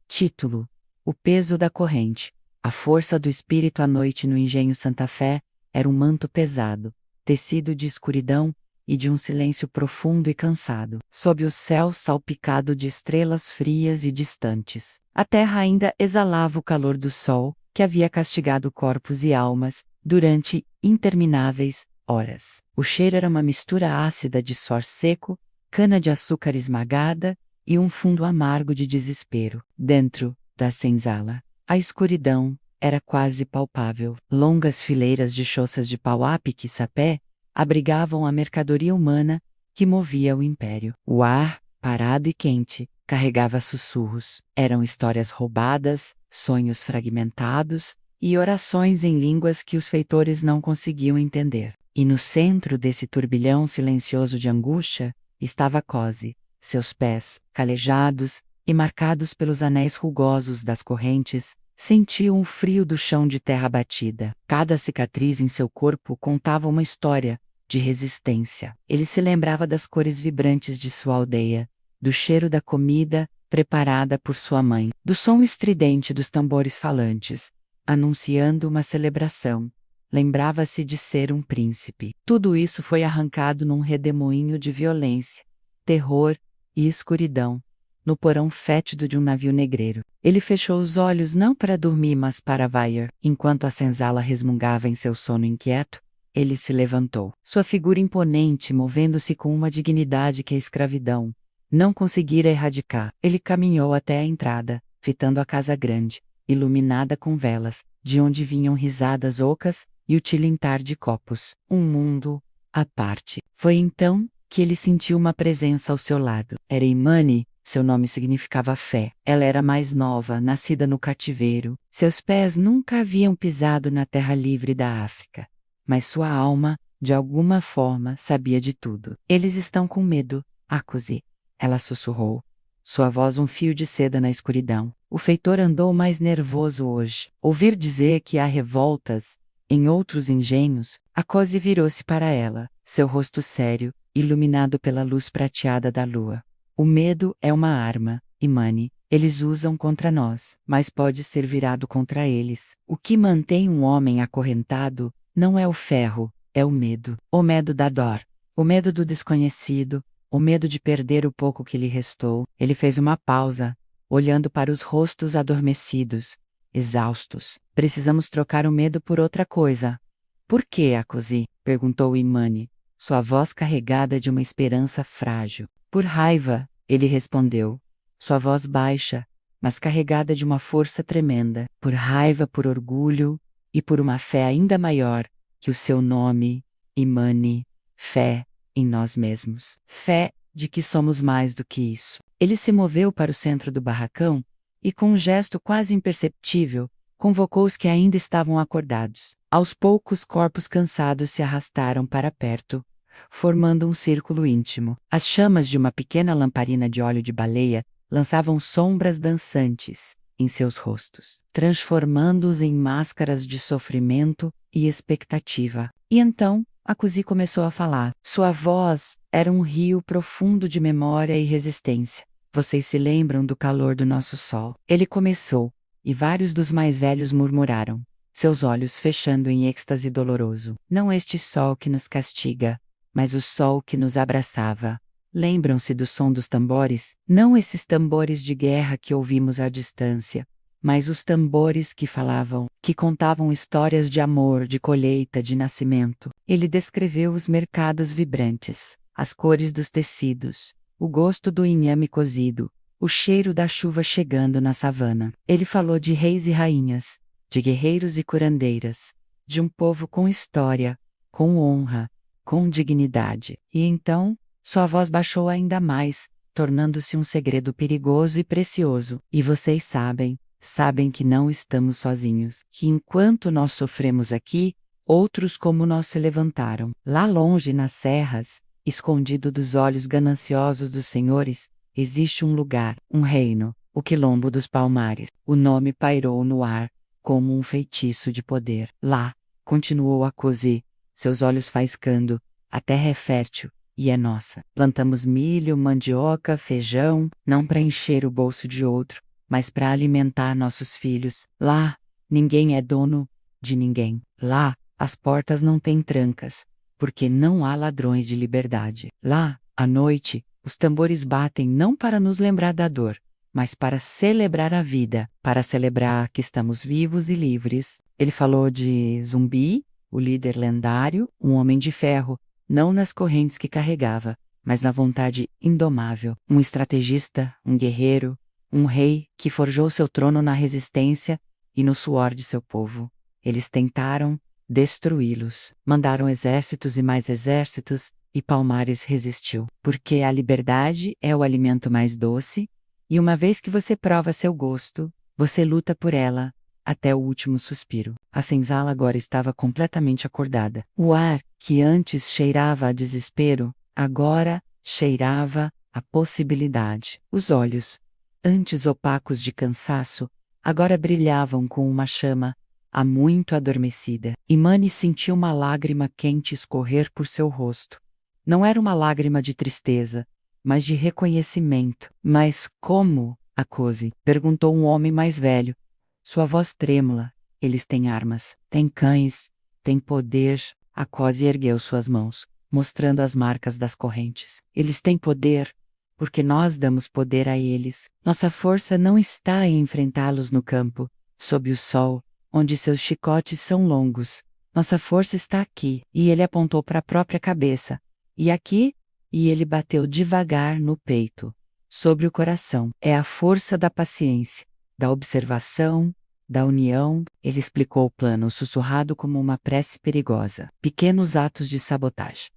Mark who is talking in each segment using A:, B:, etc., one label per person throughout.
A: Título: O peso da corrente. A força do espírito à noite no engenho Santa Fé era um manto pesado, tecido de escuridão e de um silêncio profundo e cansado, sob o céu salpicado de estrelas frias e distantes. A terra ainda exalava o calor do sol, que havia castigado corpos e almas durante intermináveis horas. O cheiro era uma mistura ácida de suor seco, cana-de-açúcar esmagada e um fundo amargo de desespero. Dentro da senzala, a escuridão era quase palpável. Longas fileiras de choças de pau a pique e sapé abrigavam a mercadoria humana que movia o império. O ar, parado e quente, carregava sussurros. Eram histórias roubadas, sonhos fragmentados e orações em línguas que os feitores não conseguiam entender. E no centro desse turbilhão silencioso de angústia estava Cose. Seus pés, calejados e marcados pelos anéis rugosos das correntes, sentiam o frio do chão de terra batida. Cada cicatriz em seu corpo contava uma história de resistência. Ele se lembrava das cores vibrantes de sua aldeia, do cheiro da comida preparada por sua mãe, do som estridente dos tambores falantes, anunciando uma celebração. Lembrava-se de ser um príncipe. Tudo isso foi arrancado num redemoinho de violência, terror e escuridão, no porão fétido de um navio negreiro. Ele fechou os olhos não para dormir, mas para vaiar. Enquanto a senzala resmungava em seu sono inquieto, ele se levantou. Sua figura imponente, movendo-se com uma dignidade que a escravidão não conseguira erradicar. Ele caminhou até a entrada, fitando a casa grande, iluminada com velas, de onde vinham risadas ocas e o tilintar de copos. Um mundo à parte. Foi então que ele sentiu uma presença ao seu lado. Era Imani. Seu nome significava fé. Ela era mais nova, nascida no cativeiro. Seus pés nunca haviam pisado na terra livre da África. Mas sua alma, de alguma forma, sabia de tudo. Eles estão com medo, Akose. Ela sussurrou. Sua voz um fio de seda na escuridão. O feitor andou mais nervoso hoje. Ouvir dizer que há revoltas em outros engenhos. Akose virou-se para ela, seu rosto sério, iluminado pela luz prateada da lua. O medo é uma arma, Imani. Eles usam contra nós, mas pode ser virado contra eles. O que mantém um homem acorrentado não é o ferro, é o medo. O medo da dor, o medo do desconhecido, o medo de perder o pouco que lhe restou. Ele fez uma pausa, olhando para os rostos adormecidos, exaustos. Precisamos trocar o medo por outra coisa. Por que, Akose? Perguntou Imani, sua voz carregada de uma esperança frágil. Por raiva, ele respondeu, sua voz baixa, mas carregada de uma força tremenda. Por raiva, por orgulho e por uma fé ainda maior que o seu nome, Imani. Fé em nós mesmos. Fé de que somos mais do que isso. Ele se moveu para o centro do barracão e, com um gesto quase imperceptível, convocou os que ainda estavam acordados. Aos poucos, corpos cansados se arrastaram para perto, formando um círculo íntimo. As chamas de uma pequena lamparina de óleo de baleia lançavam sombras dançantes em seus rostos, transformando-os em máscaras de sofrimento e expectativa. E então, Akose começou a falar. Sua voz era um rio profundo de memória e resistência. Vocês se lembram do calor do nosso sol? Ele começou, e vários dos mais velhos murmuraram, seus olhos fechando em êxtase doloroso. Não este sol que nos castiga, mas o sol que nos abraçava. Lembram-se do som dos tambores? Não esses tambores de guerra que ouvimos à distância, mas os tambores que falavam, que contavam histórias de amor, de colheita, de nascimento. Ele descreveu os mercados vibrantes, as cores dos tecidos, o gosto do inhame cozido, o cheiro da chuva chegando na savana. Ele falou de reis e rainhas, de guerreiros e curandeiras, de um povo com história, com honra, com dignidade. E então, sua voz baixou ainda mais, tornando-se um segredo perigoso e precioso. E vocês sabem que não estamos sozinhos, que enquanto nós sofremos aqui, outros como nós se levantaram. Lá longe nas serras, escondido dos olhos gananciosos dos senhores, existe um lugar, um reino, o Quilombo dos Palmares. O nome pairou no ar, como um feitiço de poder. Lá, continuou Akose, seus olhos faiscando, a terra é fértil, e é nossa. Plantamos milho, mandioca, feijão, não para encher o bolso de outro, mas para alimentar nossos filhos. Lá, ninguém é dono de ninguém. Lá, as portas não têm trancas, porque não há ladrões de liberdade. Lá, à noite, os tambores batem não para nos lembrar da dor, mas para celebrar a vida, para celebrar que estamos vivos e livres. Ele falou de Zumbi, o líder lendário, um homem de ferro, não nas correntes que carregava, mas na vontade indomável, um estrategista, um guerreiro, um rei que forjou seu trono na resistência e no suor de seu povo. Eles tentaram destruí-los, mandaram exércitos e mais exércitos, e Palmares resistiu, porque a liberdade é o alimento mais doce, e uma vez que você prova seu gosto, você luta por ela até o último suspiro. A senzala agora estava completamente acordada. O ar, que antes cheirava a desespero, agora cheirava a possibilidade. Os olhos, antes opacos de cansaço, agora brilhavam com uma chama há muito adormecida. Imani sentiu uma lágrima quente escorrer por seu rosto. Não era uma lágrima de tristeza, mas de reconhecimento. Mas como, Akose? Perguntou um homem mais velho. Sua voz trêmula. Eles têm armas, têm cães, têm poder. Akose ergueu suas mãos, mostrando as marcas das correntes. Eles têm poder, porque nós damos poder a eles. Nossa força não está em enfrentá-los no campo, sob o sol, onde seus chicotes são longos. Nossa força está aqui. E ele apontou para a própria cabeça. E aqui? E ele bateu devagar no peito, sobre o coração. É a força da paciência, da observação, da união. Ele explicou o plano sussurrado como uma prece perigosa. Pequenos atos de sabotagem.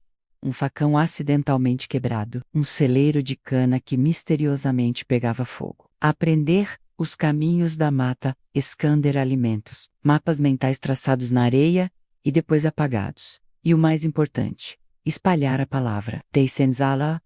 A: Um facão acidentalmente quebrado. Um celeiro de cana que misteriosamente pegava fogo. Aprender os caminhos da mata, esconder alimentos. Mapas mentais traçados na areia e depois apagados. E o mais importante, espalhar a palavra. Tei senzala,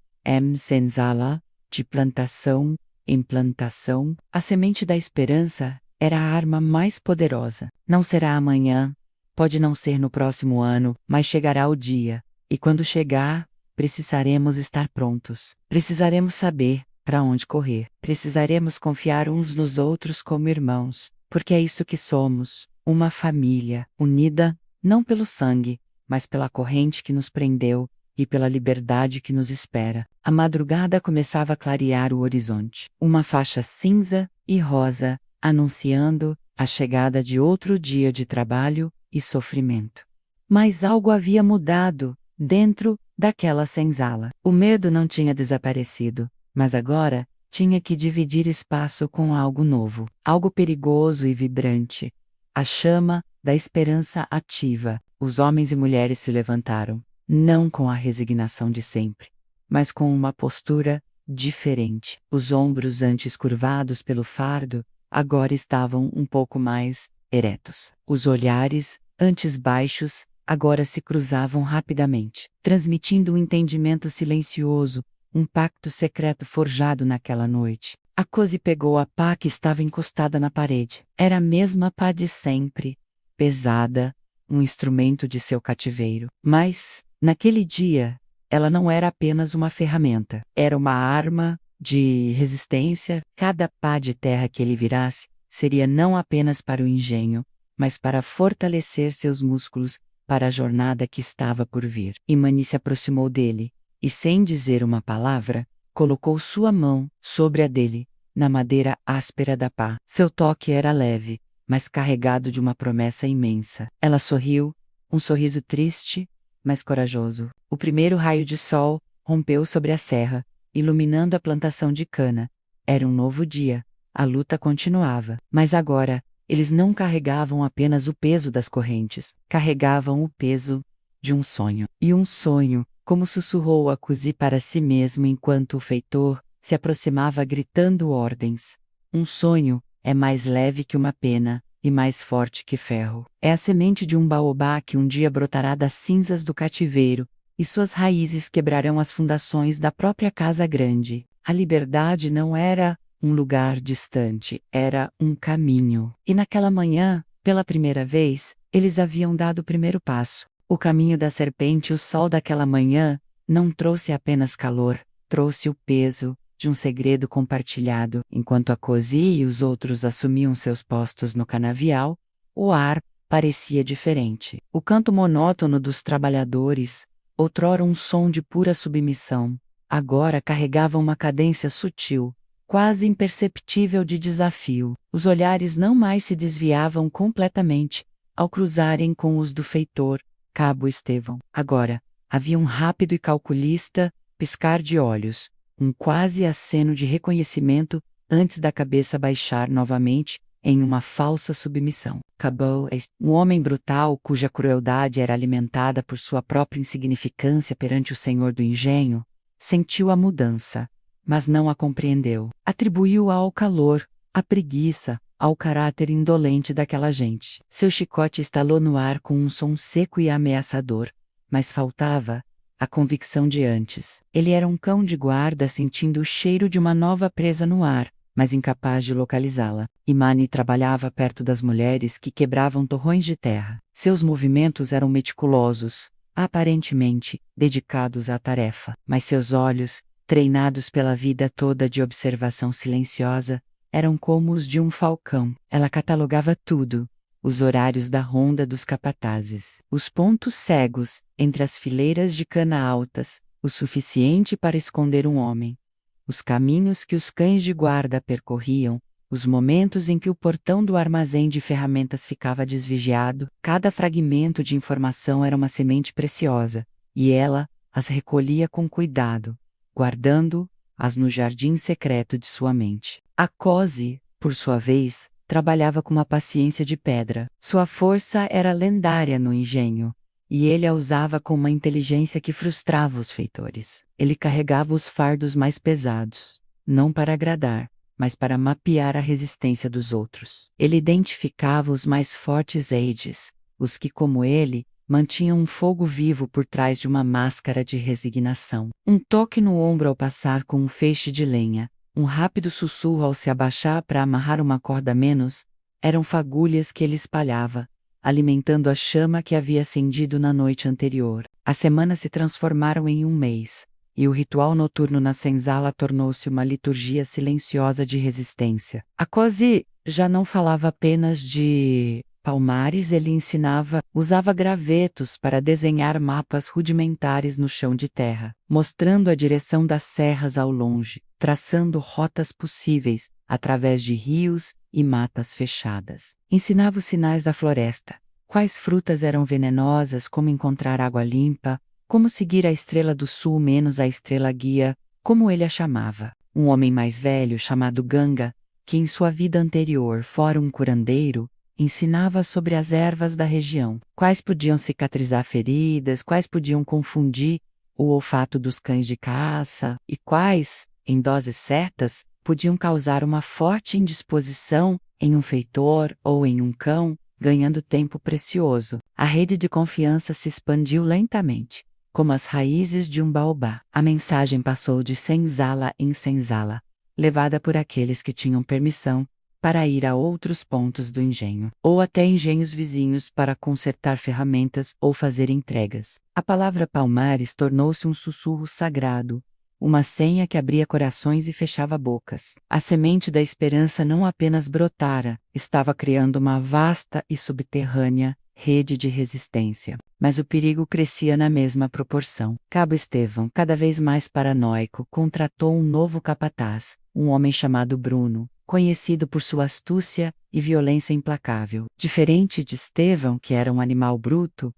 A: senzala, de plantação em plantação. A semente da esperança era a arma mais poderosa. Não será amanhã, pode não ser no próximo ano, mas chegará o dia. E quando chegar, precisaremos estar prontos. Precisaremos saber para onde correr. Precisaremos confiar uns nos outros como irmãos, porque é isso que somos, uma família, unida, não pelo sangue, mas pela corrente que nos prendeu, e pela liberdade que nos espera. A madrugada começava a clarear o horizonte. Uma faixa cinza e rosa, anunciando a chegada de outro dia de trabalho e sofrimento. Mas algo havia mudado dentro daquela senzala. O medo não tinha desaparecido, mas agora tinha que dividir espaço com algo novo, algo perigoso e vibrante. A chama da esperança ativa. Os homens e mulheres se levantaram, não com a resignação de sempre, mas com uma postura diferente. Os ombros antes curvados pelo fardo, agora estavam um pouco mais eretos. Os olhares, antes baixos, agora se cruzavam rapidamente, transmitindo um entendimento silencioso, um pacto secreto forjado naquela noite. Akose pegou a pá que estava encostada na parede. Era a mesma pá de sempre, pesada, um instrumento de seu cativeiro. Mas, naquele dia, ela não era apenas uma ferramenta. Era uma arma de resistência. Cada pá de terra que ele virasse seria não apenas para o engenho, mas para fortalecer seus músculos para a jornada que estava por vir. Imani se aproximou dele, e sem dizer uma palavra, colocou sua mão sobre a dele, na madeira áspera da pá. Seu toque era leve, mas carregado de uma promessa imensa. Ela sorriu, um sorriso triste, mas corajoso. O primeiro raio de sol rompeu sobre a serra, iluminando a plantação de cana. Era um novo dia. A luta continuava. Mas agora, eles não carregavam apenas o peso das correntes, carregavam o peso de um sonho. E um sonho, como sussurrou Akose para si mesmo enquanto o feitor se aproximava gritando ordens. Um sonho é mais leve que uma pena, e mais forte que ferro. É a semente de um baobá que um dia brotará das cinzas do cativeiro, e suas raízes quebrarão as fundações da própria casa grande. A liberdade não era um lugar distante, era um caminho. E naquela manhã, pela primeira vez, eles haviam dado o primeiro passo. O caminho da serpente. O sol daquela manhã não trouxe apenas calor, trouxe o peso de um segredo compartilhado. Enquanto a Cozy e os outros assumiam seus postos no canavial, o ar parecia diferente. O canto monótono dos trabalhadores, outrora um som de pura submissão, agora carregava uma cadência sutil, quase imperceptível de desafio. Os olhares não mais se desviavam completamente, ao cruzarem com os do feitor, Cabo Estevão. Agora, havia um rápido e calculista piscar de olhos, um quase aceno de reconhecimento, antes da cabeça baixar novamente, em uma falsa submissão. Cabo Estevão, um homem brutal cuja crueldade era alimentada por sua própria insignificância perante o senhor do engenho, sentiu a mudança, mas não a compreendeu. Atribuiu-a ao calor, à preguiça, ao caráter indolente daquela gente. Seu chicote estalou no ar com um som seco e ameaçador, mas faltava a convicção de antes. Ele era um cão de guarda sentindo o cheiro de uma nova presa no ar, mas incapaz de localizá-la. Imani trabalhava perto das mulheres que quebravam torrões de terra. Seus movimentos eram meticulosos, aparentemente dedicados à tarefa, mas seus olhos, treinados pela vida toda de observação silenciosa, eram como os de um falcão. Ela catalogava tudo: os horários da ronda dos capatazes, os pontos cegos entre as fileiras de cana altas, o suficiente para esconder um homem, os caminhos que os cães de guarda percorriam, os momentos em que o portão do armazém de ferramentas ficava desvigiado. Cada fragmento de informação era uma semente preciosa, e ela as recolhia com cuidado, guardando-as no jardim secreto de sua mente. A Cozy, por sua vez, trabalhava com uma paciência de pedra. Sua força era lendária no engenho, e ele a usava com uma inteligência que frustrava os feitores. Ele carregava os fardos mais pesados, não para agradar, mas para mapear a resistência dos outros. Ele identificava os mais fortes Aides, os que, como ele, mantinham um fogo vivo por trás de uma máscara de resignação. Um toque no ombro ao passar com um feixe de lenha, um rápido sussurro ao se abaixar para amarrar uma corda a menos, eram fagulhas que ele espalhava, alimentando a chama que havia acendido na noite anterior. As semanas se transformaram em um mês, e o ritual noturno na senzala tornou-se uma liturgia silenciosa de resistência. A Cozy já não falava apenas de palmares, ele ensinava, usava gravetos para desenhar mapas rudimentares no chão de terra, mostrando a direção das serras ao longe, traçando rotas possíveis através de rios e matas fechadas. Ensinava os sinais da floresta, quais frutas eram venenosas, como encontrar água limpa, como seguir a estrela do sul menos a estrela guia, como ele a chamava. Um homem mais velho chamado Ganga, que em sua vida anterior fora um curandeiro, ensinava sobre as ervas da região, quais podiam cicatrizar feridas, quais podiam confundir o olfato dos cães de caça, e quais, em doses certas, podiam causar uma forte indisposição em um feitor ou em um cão, ganhando tempo precioso. A rede de confiança se expandiu lentamente, como as raízes de um baobá. A mensagem passou de senzala em senzala, levada por aqueles que tinham permissão para ir a outros pontos do engenho, ou até engenhos vizinhos para consertar ferramentas ou fazer entregas. A palavra Palmares tornou-se um sussurro sagrado, uma senha que abria corações e fechava bocas. A semente da esperança não apenas brotara, estava criando uma vasta e subterrânea rede de resistência. Mas o perigo crescia na mesma proporção. Cabo Estevão, cada vez mais paranoico, contratou um novo capataz, um homem chamado Bruno, conhecido por sua astúcia e violência implacável. Diferente de Estevão, que era um animal bruto,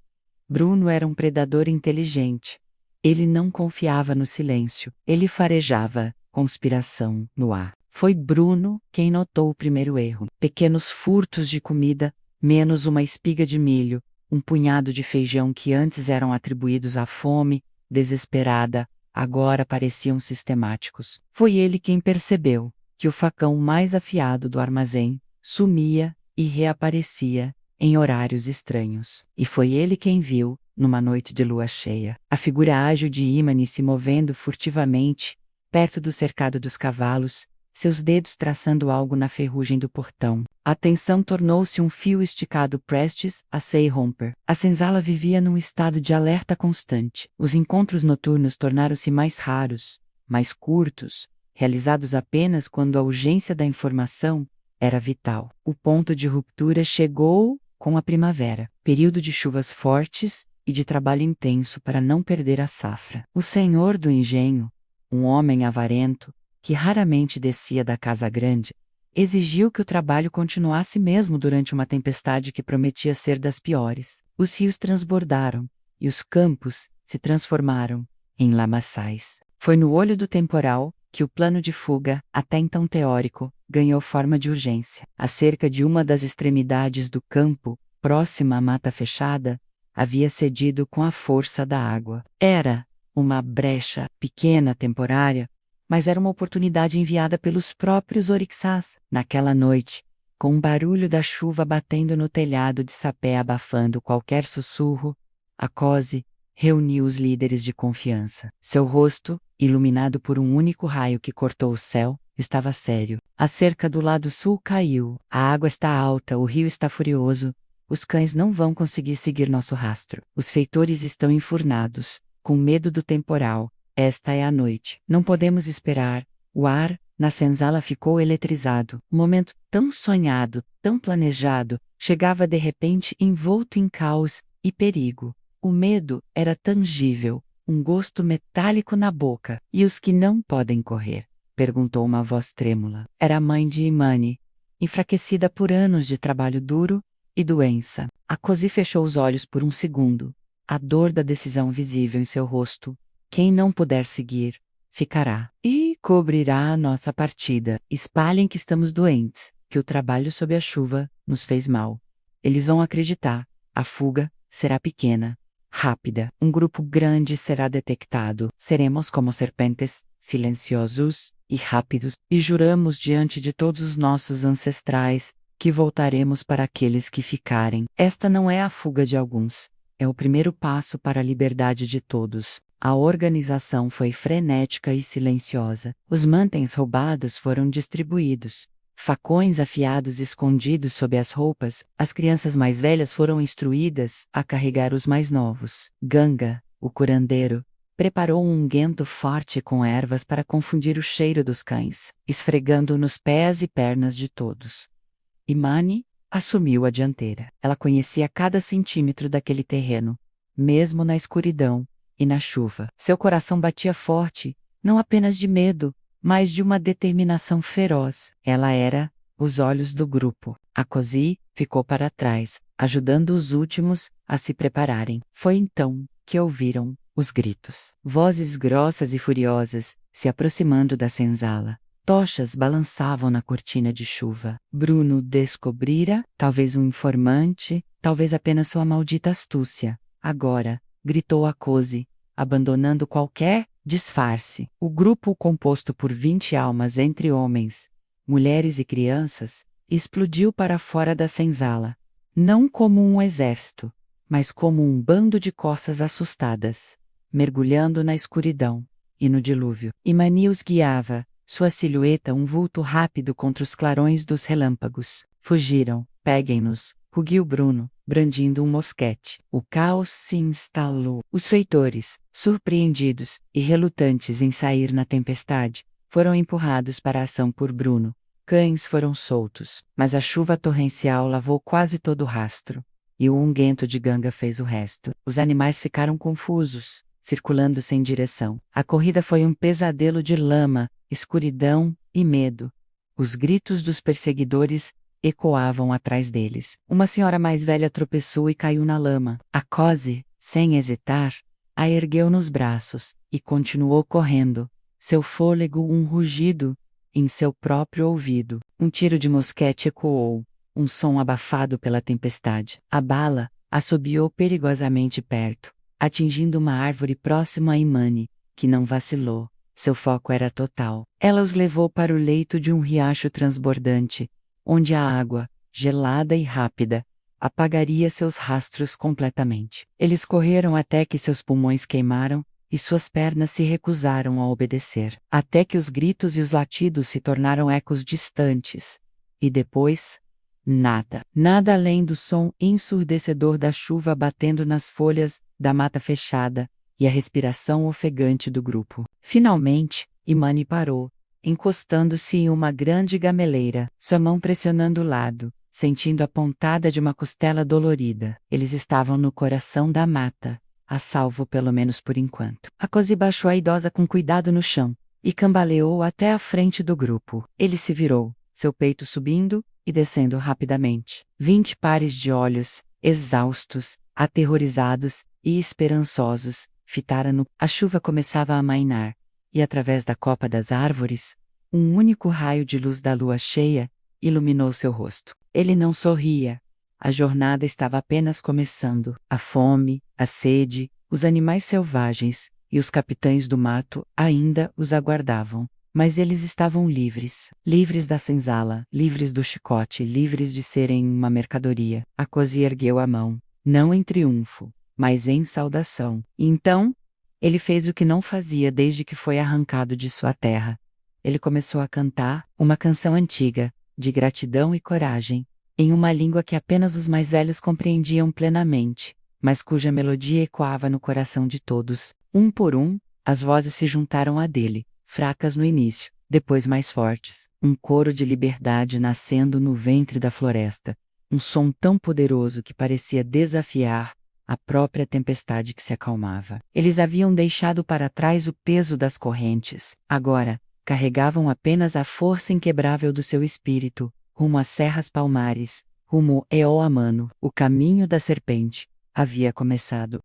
A: Bruno era um predador inteligente. Ele não confiava no silêncio, ele farejava conspiração no ar. Foi Bruno quem notou o primeiro erro. Pequenos furtos de comida, menos uma espiga de milho, um punhado de feijão que antes eram atribuídos à fome, desesperada, agora pareciam sistemáticos. Foi ele quem percebeu que o facão mais afiado do armazém sumia e reaparecia em horários estranhos. E foi ele quem viu, numa noite de lua cheia, a figura ágil de Imani se movendo furtivamente, perto do cercado dos cavalos, seus dedos traçando algo na ferrugem do portão. A tensão tornou-se um fio esticado prestes a se romper. A senzala vivia num estado de alerta constante. Os encontros noturnos tornaram-se mais raros, mais curtos, realizados apenas quando a urgência da informação era vital. O ponto de ruptura chegou com a primavera, período de chuvas fortes e de trabalho intenso para não perder a safra. O senhor do engenho, um homem avarento, que raramente descia da casa grande, exigiu que o trabalho continuasse mesmo durante uma tempestade que prometia ser das piores. Os rios transbordaram, e os campos se transformaram em lamaçais. Foi no olho do temporal que o plano de fuga, até então teórico, ganhou forma de urgência. Acerca de uma das extremidades do campo, próxima à mata fechada, havia cedido com a força da água. Era uma brecha pequena, temporária, mas era uma oportunidade enviada pelos próprios Orixás. Naquela noite, com o barulho da chuva batendo no telhado de sapé abafando qualquer sussurro, Akose reuniu os líderes de confiança. Seu rosto, iluminado por um único raio que cortou o céu, estava sério. A cerca do lado sul caiu. A água está alta, o rio está furioso. Os cães não vão conseguir seguir nosso rastro. Os feitores estão enfurnados, com medo do temporal. Esta é a noite. Não podemos esperar. O ar na senzala ficou eletrizado. Um momento tão sonhado, tão planejado, chegava de repente envolto em caos e perigo. O medo era tangível, um gosto metálico na boca. E os que não podem correr? Perguntou uma voz trêmula. Era a mãe de Imani, enfraquecida por anos de trabalho duro e doença. Akose fechou os olhos por um segundo, a dor da decisão visível em seu rosto. Quem não puder seguir, ficará. E cobrirá a nossa partida. Espalhem que estamos doentes, que o trabalho sob a chuva nos fez mal. Eles vão acreditar. A fuga será pequena, rápida. Um grupo grande será detectado. Seremos como serpentes, silenciosos e rápidos. E juramos diante de todos os nossos ancestrais que voltaremos para aqueles que ficarem. Esta não é a fuga de alguns. É o primeiro passo para a liberdade de todos. A organização foi frenética e silenciosa. Os mantens roubados foram distribuídos. Facões afiados escondidos sob as roupas, as crianças mais velhas foram instruídas a carregar os mais novos. Ganga, o curandeiro, preparou um unguento forte com ervas para confundir o cheiro dos cães, esfregando nos pés e pernas de todos. Imani assumiu a dianteira. Ela conhecia cada centímetro daquele terreno, mesmo na escuridão e na chuva. Seu coração batia forte, não apenas de medo, mas de uma determinação feroz. Ela era os olhos do grupo. Akose ficou para trás, ajudando os últimos a se prepararem. Foi então que ouviram os gritos. Vozes grossas e furiosas se aproximando da senzala. Tochas balançavam na cortina de chuva. Bruno descobrira, talvez um informante, talvez apenas sua maldita astúcia. Agora, gritou Akose, abandonando qualquer disfarce. O grupo, composto por 20 almas entre homens, mulheres e crianças, explodiu para fora da senzala, não como um exército, mas como um bando de coças assustadas, mergulhando na escuridão e no dilúvio. Imani os guiava, sua silhueta um vulto rápido contra os clarões dos relâmpagos. Fugiram, peguem-nos, rugiu Bruno, brandindo um mosquete. O caos se instalou. Os feitores, surpreendidos e relutantes em sair na tempestade, foram empurrados para a ação por Bruno. Cães foram soltos, mas a chuva torrencial lavou quase todo o rastro, e o unguento de Ganga fez o resto. Os animais ficaram confusos, circulando sem direção. A corrida foi um pesadelo de lama, escuridão e medo. Os gritos dos perseguidores ecoavam atrás deles. Uma senhora mais velha tropeçou e caiu na lama. Akose, sem hesitar, a ergueu nos braços e continuou correndo. Seu fôlego um rugido em seu próprio ouvido. Um tiro de mosquete ecoou, um som abafado pela tempestade. A bala assobiou perigosamente perto, atingindo uma árvore próxima a Imani, que não vacilou. Seu foco era total. Ela os levou para o leito de um riacho transbordante, onde a água, gelada e rápida, apagaria seus rastros completamente. Eles correram até que seus pulmões queimaram, e suas pernas se recusaram a obedecer. Até que os gritos e os latidos se tornaram ecos distantes. E depois, nada. Nada além do som ensurdecedor da chuva batendo nas folhas da mata fechada, e a respiração ofegante do grupo. Finalmente, Imani parou, encostando-se em uma grande gameleira, sua mão pressionando o lado, sentindo a pontada de uma costela dolorida. Eles estavam no coração da mata, a salvo pelo menos por enquanto. A Cozy baixou a idosa com cuidado no chão e cambaleou até a frente do grupo. Ele se virou, seu peito subindo e descendo rapidamente. 20 pares de olhos, exaustos, aterrorizados e esperançosos, fitaram-no. A chuva começava a amainar, e através da copa das árvores, um único raio de luz da lua cheia iluminou seu rosto. Ele não sorria. A jornada estava apenas começando. A fome, a sede, os animais selvagens e os capitães do mato ainda os aguardavam. Mas eles estavam livres. Livres da senzala, livres do chicote, livres de serem uma mercadoria. A Cozy ergueu a mão, não em triunfo, mas em saudação. E então, ele fez o que não fazia desde que foi arrancado de sua terra. Ele começou a cantar uma canção antiga, de gratidão e coragem, em uma língua que apenas os mais velhos compreendiam plenamente, mas cuja melodia ecoava no coração de todos. Um por um, as vozes se juntaram à dele, fracas no início, depois mais fortes, um coro de liberdade nascendo no ventre da floresta, um som tão poderoso que parecia desafiar a própria tempestade que se acalmava. Eles haviam deixado para trás o peso das correntes, agora, carregavam apenas a força inquebrável do seu espírito, rumo às serras palmares, rumo Eoamano. O caminho da serpente havia começado.